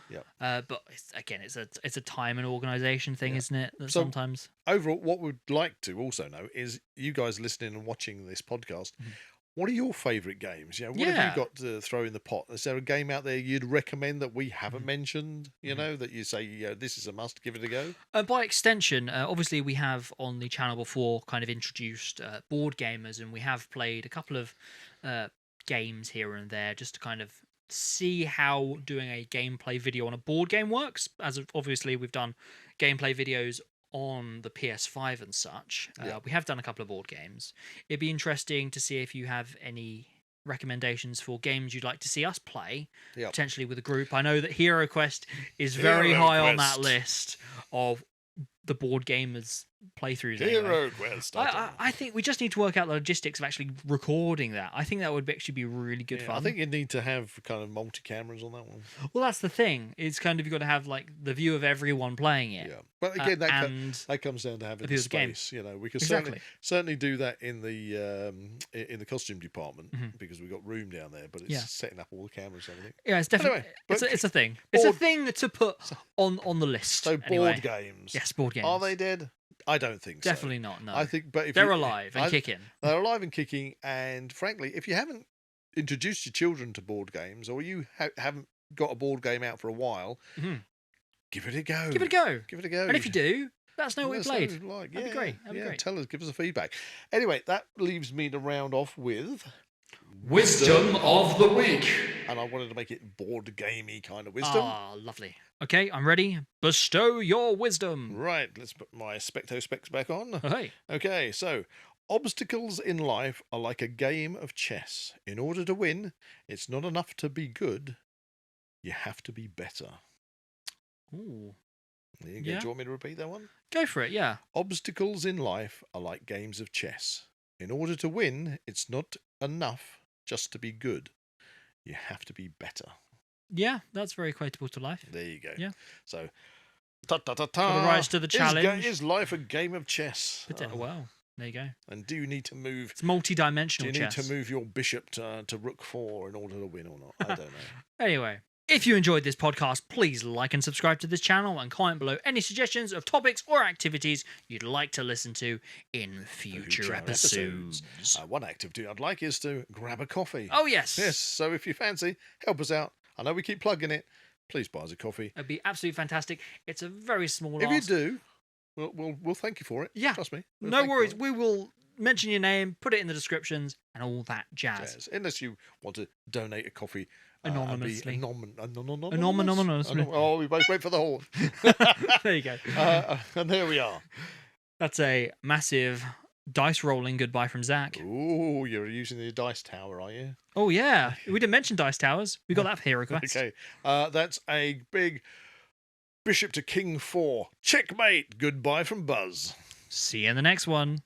Yeah. But it's a time and organisation thing, isn't it? That sometimes. Overall, what we'd like to also know is you guys listening and watching this podcast. What are your favourite games? What have you got to throw in the pot? Is there a game out there you'd recommend that we haven't mentioned? That you say, this is a must, give it a go? By extension, obviously we have on the channel before kind of introduced board gamers, and we have played a couple of games here and there just to kind of see how doing a gameplay video on a board game works. As obviously we've done gameplay videos on the PS5 and such. We have done a couple of board games. It'd be interesting to see if you have any recommendations for games you'd like to see us play, potentially with a group. I know that Hero Quest is very high on that list of the board gamers playthroughs. Hero Quest. I think we just need to work out the logistics of actually recording that. I think that would actually be really good fun. I think you need to have kind of multi-cameras on that one. Well, that's the thing. It's kind of, you've got to have like the view of everyone playing it. Yeah, but again, that comes down to having the space. We can certainly do that in the costume department because we've got room down there. But it's setting up all the cameras and everything. Yeah, it's definitely it's a thing. It's a thing to put on the list. So board games. Yes, board games. Are they dead? I don't think so. Definitely not, no. I think, but if they're alive and kicking. They're alive and kicking, and frankly, if you haven't introduced your children to board games, or you haven't got a board game out for a while, give it a go. Give it a go. Give it a go. And if you do, let us know what you played. That'd be great. That'd be great. Tell us, give us a feedback. Anyway, that leaves me to round off with Wisdom of the Week. And I wanted to make it board gamey kind of wisdom. Ah, lovely. Okay, I'm ready. Bestow your wisdom. Right, let's put my Specto Specs back on. Oh, hey. Okay, so obstacles in life are like a game of chess. In order to win, it's not enough to be good. You have to be better. Ooh. There you go. Do you want me to repeat that one? Go for it, yeah. Obstacles in life are like games of chess. In order to win, it's not enough just to be good. You have to be better. Yeah, that's very equatable to life. There you go. Yeah. So, gotta rise to the challenge. Is life a game of chess? Well, there you go. And do you need to move? It's multi-dimensional chess. Do you need to move your bishop to rook 4 in order to win or not? I don't know. Anyway, if you enjoyed this podcast, please like and subscribe to this channel and comment below any suggestions of topics or activities you'd like to listen to in future episodes. One activity I'd like is to grab a coffee. Oh, yes. Yes, so if you fancy, help us out. I know we keep plugging it, please buy us a coffee. It'd be absolutely fantastic. It's a very small If ask. you do, we'll thank you for it. Yeah. Trust me. No worries. We will mention your name, put it in the descriptions, and all that jazz. Unless you want to donate a coffee anonymously. Anonymously. Oh, we both wait for the horn. There you go. And there we are. That's a massive dice rolling goodbye from Zak. Ooh, you're using the dice tower, are you? Oh, yeah. We didn't mention dice towers. We got that here request. Okay. That's a big bishop to king 4. Checkmate. Goodbye from Buzz. See you in the next one.